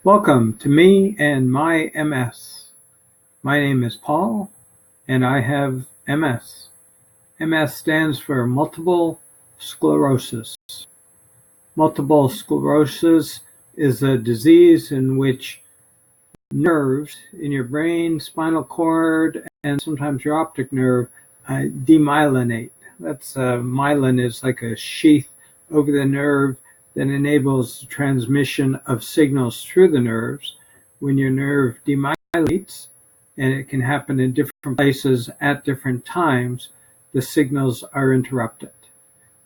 Welcome to me and my MS. My name is Paul, and I have MS. MS stands for multiple sclerosis. Multiple sclerosis is a disease in which nerves in your brain, spinal cord, and sometimes your optic nerve demyelinate. Myelin is like a sheath over the nerve that enables the transmission of signals through the nerves. When your nerve demyelinates, and it can happen in different places at different times, the signals are interrupted.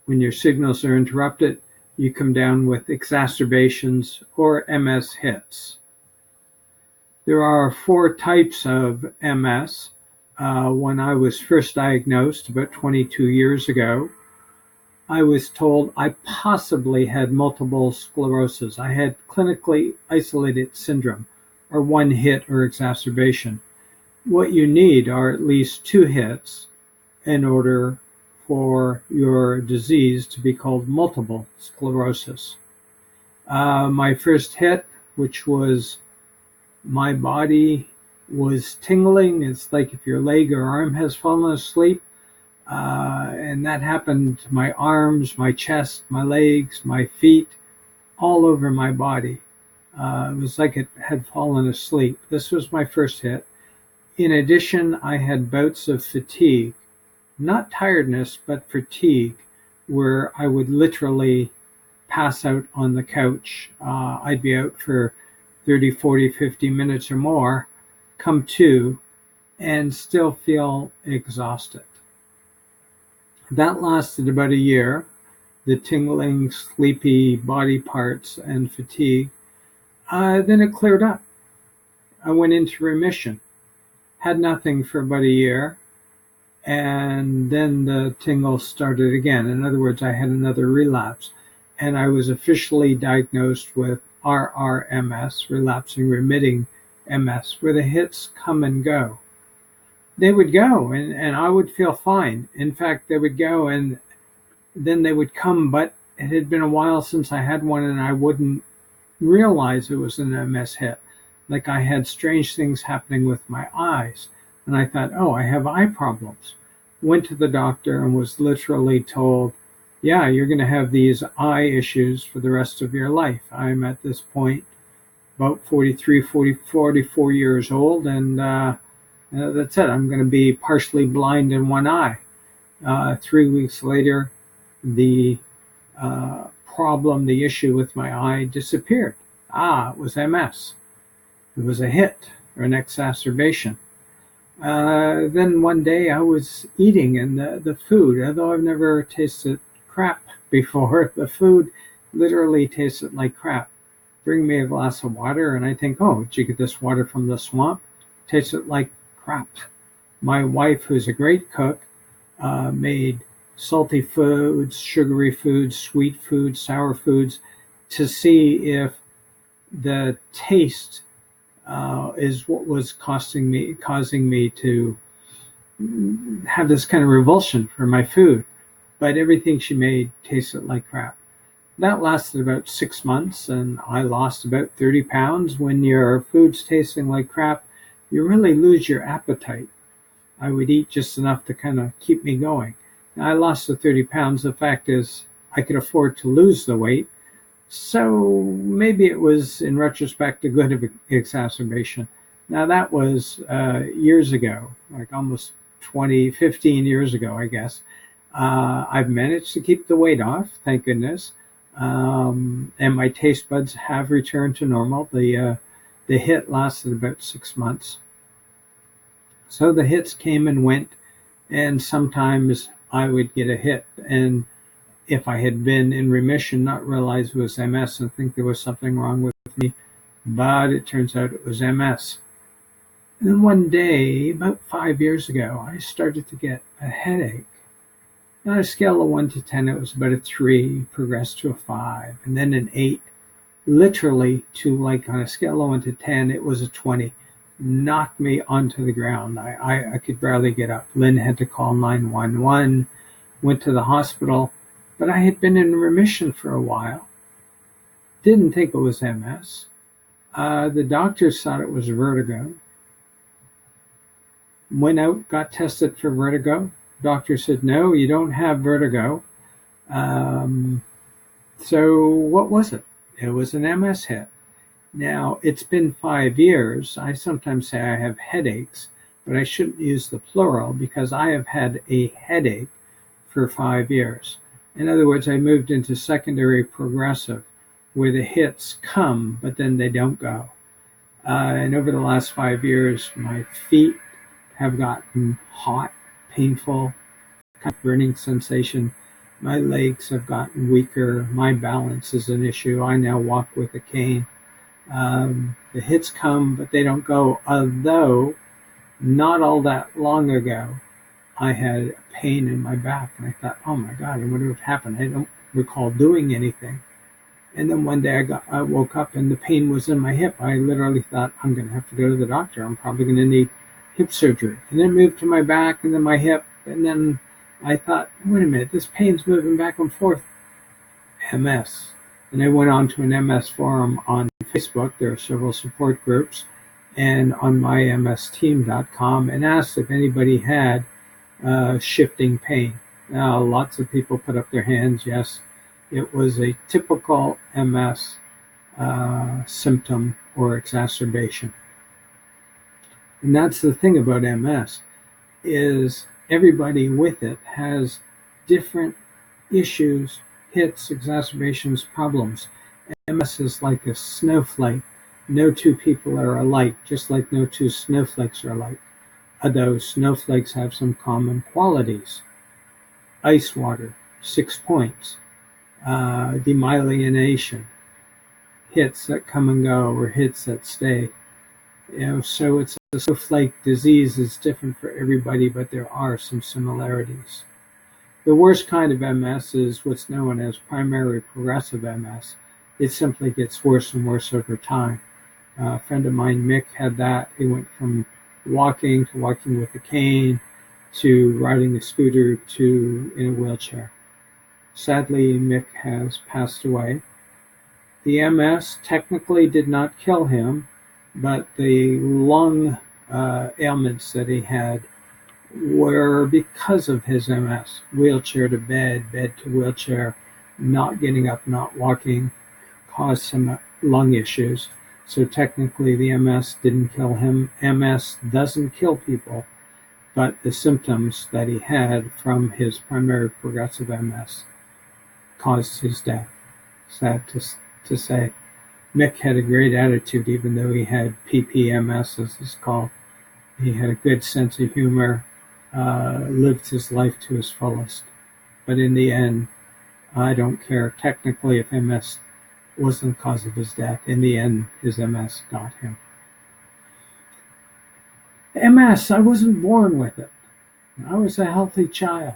When your signals are interrupted, you come down with exacerbations or MS hits. There are 4 types of MS. When I was first diagnosed about 22 years ago, I was told I possibly had multiple sclerosis. I had clinically isolated syndrome, or one hit or exacerbation. What you need are at least 2 hits in order for your disease to be called multiple sclerosis. My first hit, which was my body was tingling. It's like if your leg or arm has fallen asleep. And that happened to my arms, my chest, my legs, my feet, all over my body. It was like it had fallen asleep. This was my first hit. In addition, I had bouts of fatigue, not tiredness, but fatigue, where I would literally pass out on the couch. I'd be out for 30, 40, 50 minutes or more, come to, and still feel exhausted. That lasted about a year, the tingling, sleepy body parts and fatigue. Then it cleared up. I went into remission, had nothing for about a year, and then the tingles started again. In other words, I had another relapse, and I was officially diagnosed with RRMS, relapsing remitting MS, where the hits come and go. They would go, and I would feel fine. In fact, they would go, and then they would come, but it had been a while since I had one, and I wouldn't realize it was an MS hit. Like I had strange things happening with my eyes, and I thought, oh, I have eye problems. Went to the doctor and was literally told, yeah, you're going to have these eye issues for the rest of your life. I'm at this point about 44 years old, and that's it. I'm going to be partially blind in one eye. 3 weeks later, the problem, the issue with my eye disappeared. It was MS. It was a hit or an exacerbation. Then one day I was eating, and the food, although I've never tasted crap before, the food literally tasted like crap. Bring me a glass of water, and I think, oh, did you get this water from the swamp? Tasted like crap. My wife, who's a great cook, made salty foods, sugary foods, sweet foods, sour foods, to see if the taste is what was causing me to have this kind of revulsion for my food. But everything she made tasted like crap. That lasted about 6 months, and I lost about 30 pounds. When your food's tasting like crap, you really lose your appetite. I would eat just enough to kind of keep me going. Now, I lost the 30 pounds. The fact is, I could afford to lose the weight. So maybe it was, in retrospect, a good exacerbation. Now, that was years ago, like almost 15 years ago, I guess. I've managed to keep the weight off, thank goodness. And my taste buds have returned to normal. The hit lasted about 6 months. So the hits came and went, and sometimes I would get a hit, and if I had been in remission, not realize it was MS and think there was something wrong with me, but it turns out it was MS. And then one day, about 5 years ago, I started to get a headache. On a scale of 1 to 10, it was about a 3, progressed to a 5, and then an 8. Literally, on a scale of 1 to 10, it was a 20. Knocked me onto the ground. I could barely get up. Lynn had to call 911, went to the hospital, but I had been in remission for a while. Didn't think it was MS. The doctors thought it was vertigo. Went out, got tested for vertigo. Doctor said, no, you don't have vertigo. So what was it? It was an MS hit. Now, it's been 5 years. I sometimes say I have headaches, but I shouldn't use the plural because I have had a headache for 5 years. In other words, I moved into secondary progressive, where the hits come, but then they don't go. And over the last 5 years, my feet have gotten hot, painful, kind of burning sensation. My legs have gotten weaker. My balance is an issue. I now walk with a cane. The hits come, but they don't go. Although, not all that long ago, I had pain in my back, and I thought, oh my God, I wonder what happened. I don't recall doing anything. And then one day I woke up and the pain was in my hip. I literally thought, I'm going to have to go to the doctor. I'm probably going to need hip surgery. And then moved to my back and then my hip. And then I thought, wait a minute, this pain's moving back and forth. MS. And I went on to an MS forum on Facebook. There are several support groups. And on mymsteam.com, and asked if anybody had shifting pain. Now, lots of people put up their hands. Yes, it was a typical MS symptom or exacerbation. And that's the thing about MS, is everybody with it has different issues, hits, exacerbations, problems. MS is like a snowflake. No two people are alike, just like no two snowflakes are alike. Although snowflakes have some common qualities. Ice water, 6 points. Demyelination, hits that come and go or hits that stay. So it's a snowflake disease. It's different for everybody, but there are some similarities. The worst kind of MS is what's known as primary progressive MS. It simply gets worse and worse over time. A friend of mine, Mick, had that. He went from walking to walking with a cane to riding a scooter to in a wheelchair. Sadly, Mick has passed away. The MS technically did not kill him, but the lung ailments that he had were because of his MS. Wheelchair to bed, bed to wheelchair, not getting up, not walking, caused some lung issues. So technically the MS didn't kill him. MS doesn't kill people, but the symptoms that he had from his primary progressive MS caused his death. Sad to say. Mick had a great attitude, even though he had PPMS, as it's called. He had a good sense of humor, lived his life to his fullest. But in the end, I don't care technically if MS wasn't the cause of his death. In the end, his MS got him. MS, I wasn't born with it. I was a healthy child.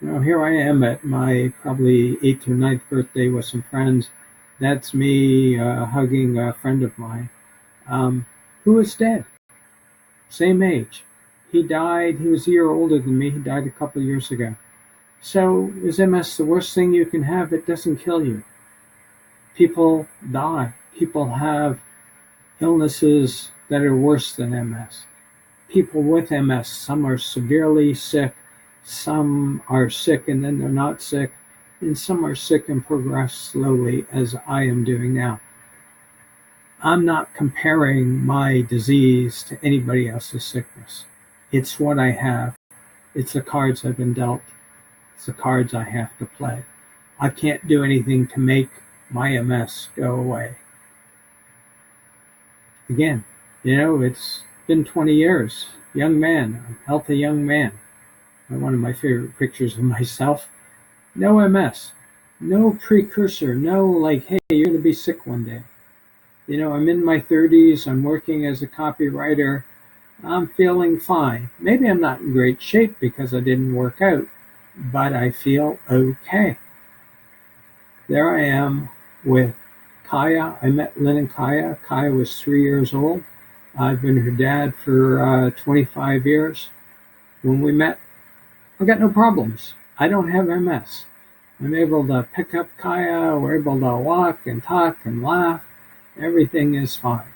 Here I am at my probably 8th or 9th birthday with some friends. That's me hugging a friend of mine who is dead. Same age. He died. He was a year older than me. He died a couple of years ago. So is MS the worst thing you can have? It doesn't kill you. People die. People have illnesses that are worse than MS. People with MS, some are severely sick, some are sick and then they're not sick, and some are sick and progress slowly, as I am doing now. I'm not comparing my disease to anybody else's sickness. It's what I have. It's the cards I've been dealt. It's the cards I have to play. I can't do anything to make my MS go away. Again, it's been 20 years. Young man, a healthy young man. One of my favorite pictures of myself. No MS. No precursor. No like, hey, you're going to be sick one day. I'm in my 30s. I'm working as a copywriter. I'm feeling fine. Maybe I'm not in great shape because I didn't work out, but I feel okay. There I am with Kaya. I met Lynn and Kaya. Kaya was 3 years old. I've been her dad for 25 years. When we met, I got no problems. I don't have MS. I'm able to pick up Kaya. We're able to walk and talk and laugh. Everything is fine.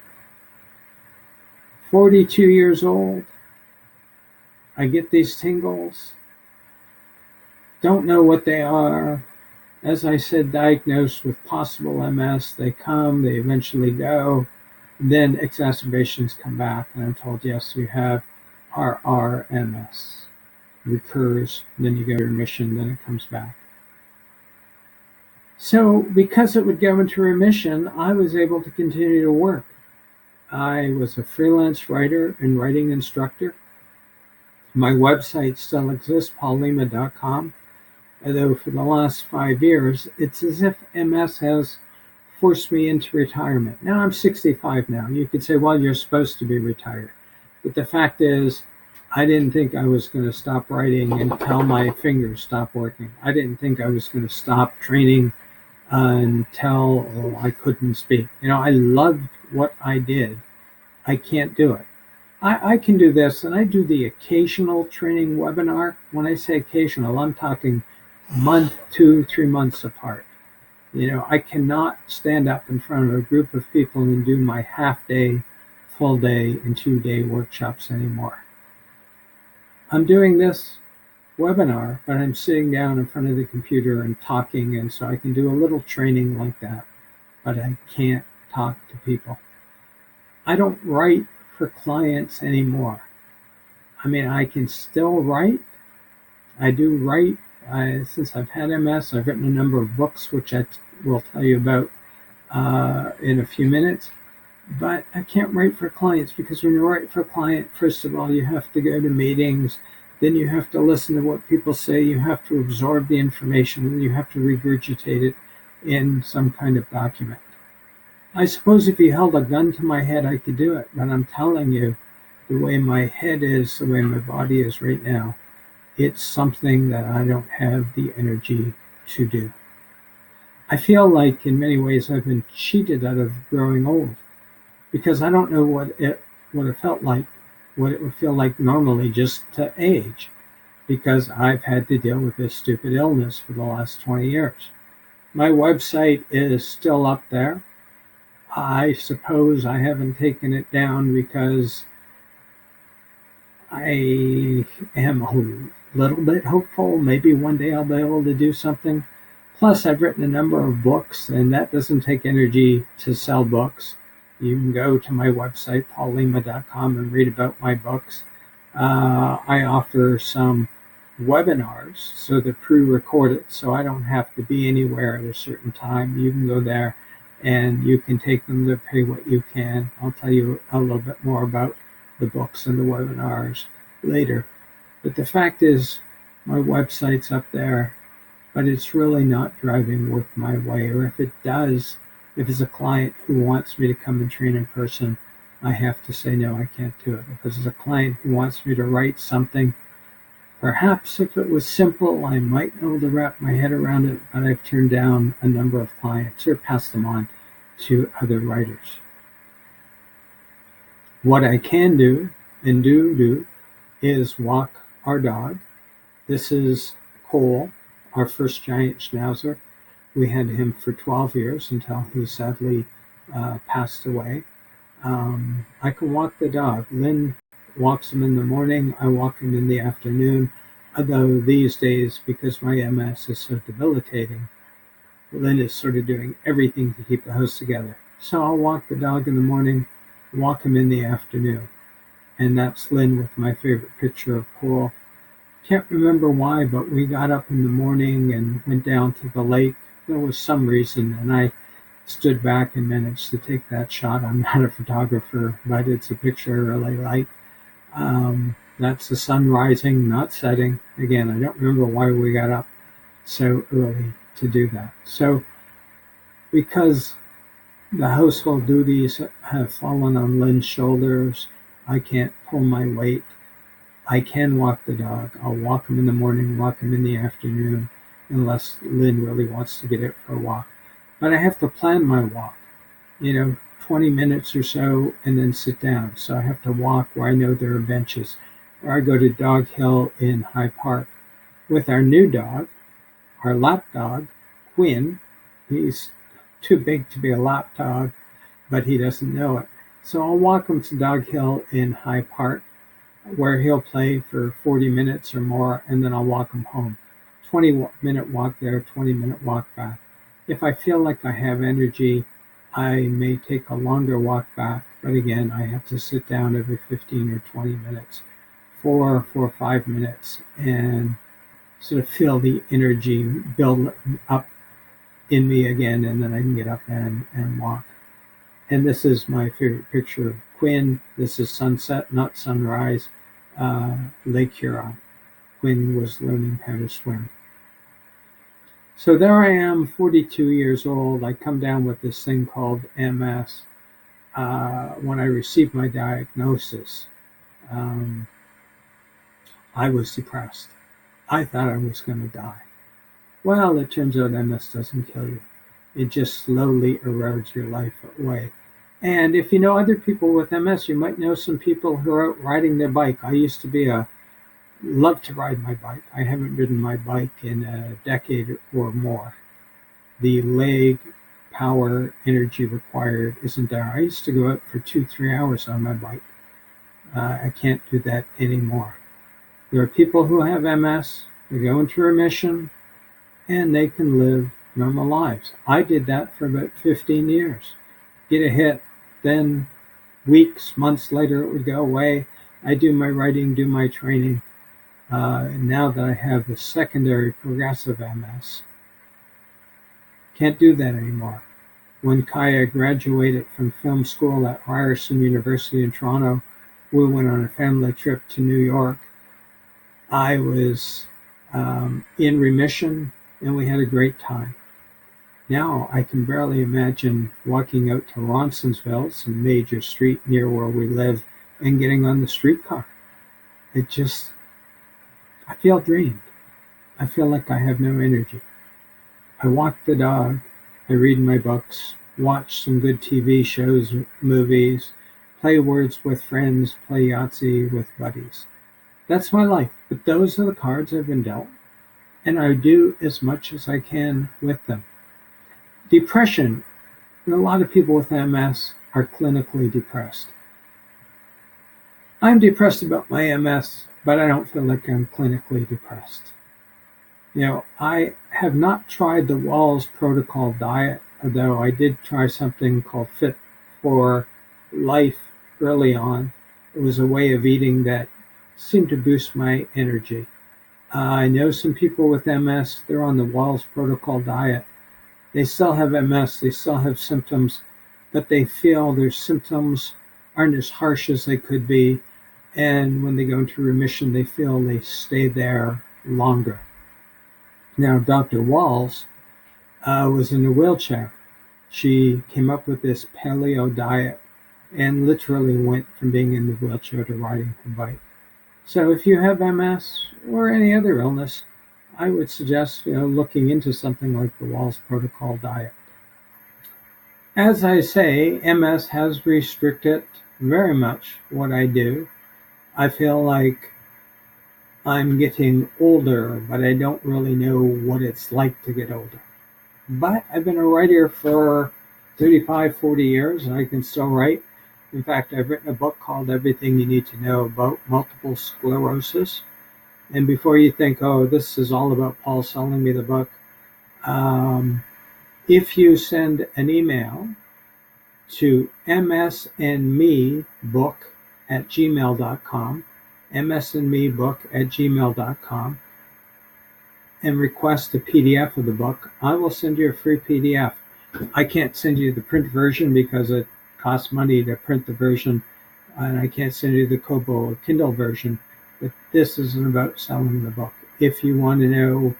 42 years old. I get these tingles. Don't know what they are. As I said, diagnosed with possible MS. They come, they eventually go. Then exacerbations come back, and I'm told, yes, you have RRMS. Recurs, then you go to remission, then it comes back. So because it would go into remission, I was able to continue to work. I was a freelance writer and writing instructor. My website still exists, paullima.com. Although for the last 5 years, it's as if MS has forced me into retirement. Now I'm 65 now. You could say, well, you're supposed to be retired. But the fact is, I didn't think I was going to stop writing until my fingers stopped working. I didn't think I was going to stop training until I couldn't speak. I loved what I did. I can't do it. I can do this, and I do the occasional training webinar. When I say occasional, I'm talking month, 2-3 months apart. I cannot stand up in front of a group of people and do my half day, full day, and 2-day workshops anymore. I'm doing this webinar, but I'm sitting down in front of the computer and talking, and so I can do a little training like that, but I can't talk to people. I don't write for clients anymore. I can still write. I do write. Since I've had MS, I've written a number of books, which I will tell you about in a few minutes. But I can't write for clients, because when you write for a client, first of all, you have to go to meetings. Then you have to listen to what people say. You have to absorb the information, and you have to regurgitate it in some kind of document. I suppose if you held a gun to my head, I could do it. But I'm telling you, the way my head is, the way my body is right now, it's something that I don't have the energy to do. I feel like in many ways I've been cheated out of growing old, because I don't know what it felt like, what it would feel like normally just to age, because I've had to deal with this stupid illness for the last 20 years. My website is still up there. I suppose I haven't taken it down because I am a little bit hopeful. Maybe one day I'll be able to do something. Plus, I've written a number of books, and that doesn't take energy to sell books. You can go to my website, paullima.com, and read about my books. I offer some webinars, so they're pre-recorded, so I don't have to be anywhere at a certain time. You can go there and you can take them to pay what you can. I'll tell you a little bit more about the books and the webinars later. But the fact is, my website's up there, but it's really not driving work my way. Or if it does, if it's a client who wants me to come and train in person, I have to say, no, I can't do it. If it's a client who wants me to write something, perhaps if it was simple, I might be able to wrap my head around it, but I've turned down a number of clients or passed them on to other writers. What I can do and do is walk our dog. This is Cole, our first giant schnauzer. We had him for 12 years until he sadly passed away. I can walk the dog. Lynn walks him in the morning. I walk him in the afternoon. Although these days, because my MS is so debilitating, Lynn is sort of doing everything to keep the house together. So I'll walk the dog in the morning, walk him in the afternoon. And that's Lynn with my favorite picture of Cole. Can't remember why, but we got up in the morning and went down to the lake. There was some reason, and I stood back and managed to take that shot. I'm not a photographer, but it's a picture I really like. That's the sun rising, not setting. Again, I don't remember why we got up so early to do that. So because the household duties have fallen on Lynn's shoulders, I can't pull my weight. I can walk the dog. I'll walk him in the morning, walk him in the afternoon, unless Lynn really wants to get out for a walk. But I have to plan my walk, 20 minutes or so, and then sit down. So I have to walk where I know there are benches. Or I go to Dog Hill in High Park with our new dog, our lap dog, Quinn. He's too big to be a lap dog, but he doesn't know it. So I'll walk him to Dog Hill in High Park, where he'll play for 40 minutes or more, and then I'll walk him home. 20-minute walk there, 20-minute walk back. If I feel like I have energy, I may take a longer walk back, but again, I have to sit down every 15 or 20 minutes, 4 or 5 minutes, and sort of feel the energy build up in me again, and then I can get up and walk. And this is my favorite picture of Quinn. This is sunset, not sunrise, Lake Huron. Quinn was learning how to swim. So there I am, 42 years old. I come down with this thing called MS. When I received my diagnosis, I was depressed. I thought I was going to die. Well, it turns out MS doesn't kill you. It just slowly erodes your life away. And if you know other people with MS, you might know some people who are out riding their bike. I used to love to ride my bike. I haven't ridden my bike in a decade or more. The leg power energy required isn't there. I used to go out for 2-3 hours on my bike. I can't do that anymore. There are people who have MS, they go into remission, and they can live normal lives. I did that for about 15 years. Get a hit, then weeks, months later, it would go away. I do my writing, do my training. Now that I have the secondary progressive MS, can't do that anymore. When Kaya graduated from film school at Ryerson University in Toronto, we went on a family trip to New York. I was in remission, and we had a great time. Now I can barely imagine walking out to Ronsonsville, some major street near where we live, and getting on the streetcar. I feel drained. I feel like I have no energy. I walk the dog, I read my books, watch some good TV shows, movies, play words with friends, play Yahtzee with buddies. That's my life, but those are the cards I've been dealt, and I do as much as I can with them. Depression. A lot of people with MS are clinically depressed. I'm depressed about my MS, but I don't feel like I'm clinically depressed. I have not tried the Wallace protocol diet, although I did try something called Fit for Life early on. It was a way of eating that seemed to boost my energy. I know some people with MS, they're on the Wallace protocol diet. They still have MS, they still have symptoms, but they feel their symptoms aren't as harsh as they could be. And when they go into remission, they feel they stay there longer. Now, Dr. Wallace was in a wheelchair. She came up with this paleo diet and literally went from being in the wheelchair to riding her bike. So if you have MS or any other illness, I would suggest looking into something like the Wallace protocol diet. As I say, MS has restricted very much what I do. I feel like I'm getting older, but I don't really know what it's like to get older. But I've been a writer for 35, 40 years, and I can still write. In fact, I've written a book called Everything You Need to Know About Multiple Sclerosis. And before you think, oh, this is all about Paul selling me the book, if you send an email to msandmebook@gmail.com, msandmebook@gmail.com, and request a PDF of the book, I will send you a free PDF. I can't send you the print version because it costs money to print the version, and I can't send you the Kobo or Kindle version, but this isn't about selling the book. If you want to know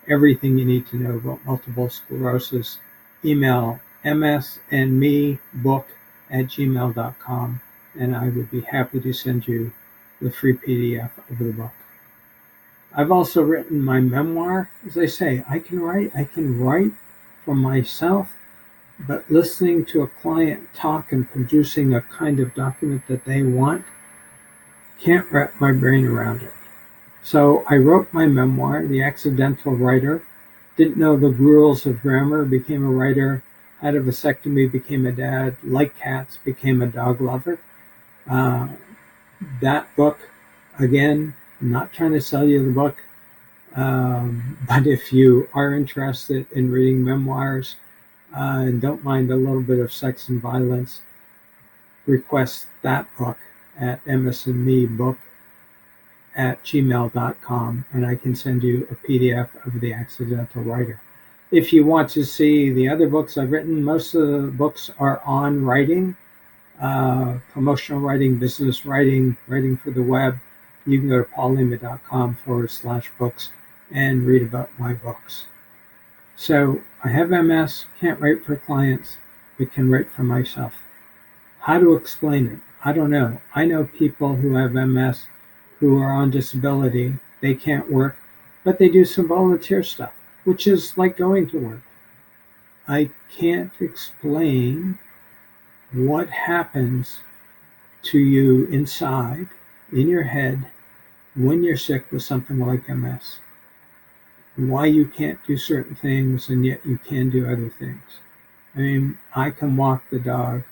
everything you need to know about multiple sclerosis, email msandmebook@gmail.com, and I would be happy to send you the free PDF of the book. I've also written my memoir. As I say, I can write for myself, but listening to a client talk and producing a kind of document that they want, can't wrap my brain around it. So I wrote my memoir, The Accidental Writer. Didn't know the rules of grammar, became a writer, had a vasectomy, became a dad, like cats, became a dog lover. That book, again, I'm not trying to sell you the book, but if you are interested in reading memoirs and don't mind a little bit of sex and violence, request that book at msandmebook@gmail.com, and I can send you a PDF of The Accidental Writer. If you want to see the other books I've written, most of the books are on writing, promotional writing, business writing, writing for the web. You can go to paullima.com/books and read about my books. So I have MS, can't write for clients, but can write for myself. How to explain it? I don't know. I know people who have MS who are on disability. They can't work, but they do some volunteer stuff, which is like going to work. I can't explain what happens to you inside, in your head, when you're sick with something like MS. Why you can't do certain things and yet you can do other things. I mean, I can walk the dog,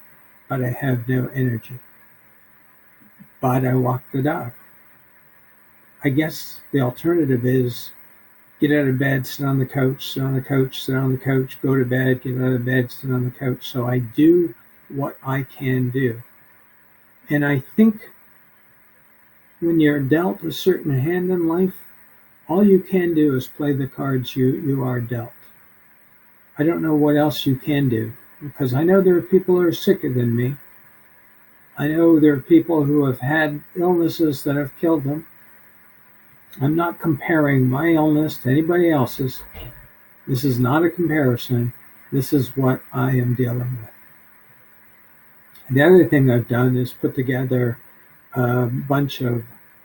but I have no energy. But I walk the dog. I guess the alternative is get out of bed, sit on the couch, sit on the couch, sit on the couch, go to bed, get out of bed, sit on the couch. So I do what I can do. And I think when you're dealt a certain hand in life, all you can do is play the cards you are dealt. I don't know what else you can do, because I know there are people who are sicker than me. I know there are people who have had illnesses that have killed them. I'm not comparing my illness to anybody else's. This is not a comparison. This is what I am dealing with. The other thing I've done is put together a bunch of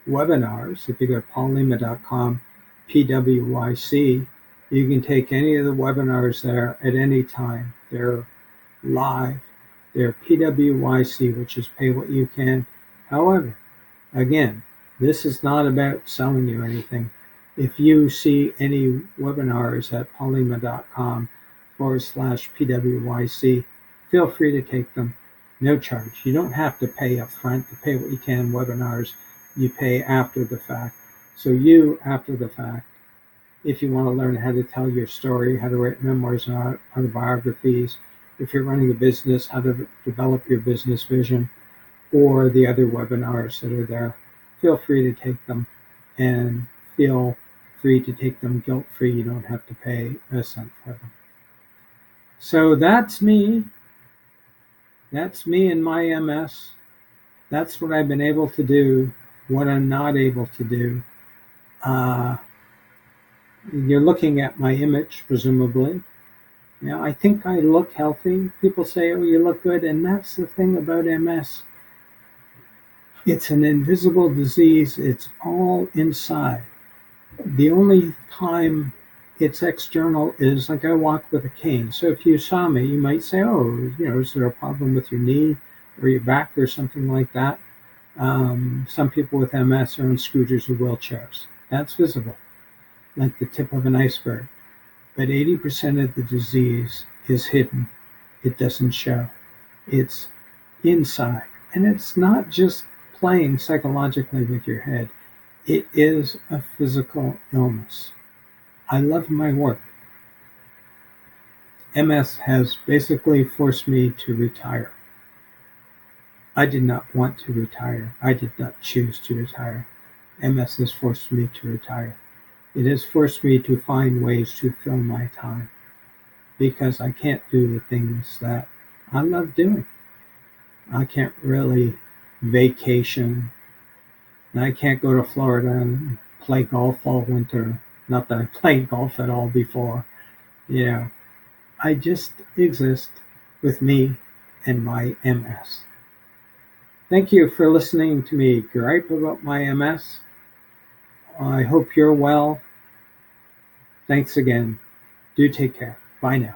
webinars. If you go to paullima.com, PWYC, you can take any of the webinars there at any time. They're live. They're PWYC, which is pay what you can. However, again, this is not about selling you anything. If you see any webinars at paullima.com/PWYC, feel free to take them. No charge. You don't have to pay up front. To pay what you can webinars, you pay after the fact. So you, after the fact, if you want to learn how to tell your story, how to write memoirs and autobiographies, if you're running a business, how to develop your business vision, or the other webinars that are there, feel free to take them, and feel free to take them guilt-free. You don't have to pay a cent for them. So that's me. That's me and my MS. That's what I've been able to do, what I'm not able to do. You're looking at my image, presumably. You know, I think I look healthy. People say, oh, you look good. And that's the thing about MS. It's an invisible disease. It's all inside. The only time it's external is like I walk with a cane. So if you saw me, you might say, oh, is there a problem with your knee or your back or something like that? Some people with MS are in scooters or wheelchairs. That's visible, like the tip of an iceberg. But 80% of the disease is hidden. It doesn't show. It's inside. And it's not just playing psychologically with your head. It is a physical illness. I love my work. MS has basically forced me to retire. I did not want to retire. I did not choose to retire. MS has forced me to retire. It has forced me to find ways to fill my time, because I can't do the things that I love doing. I can't really vacation. I can't go to Florida and play golf all winter. Not that I played golf at all before. I just exist with me and my MS. Thank you for listening to me gripe about my MS. I hope you're well. Thanks again. Do take care. Bye now.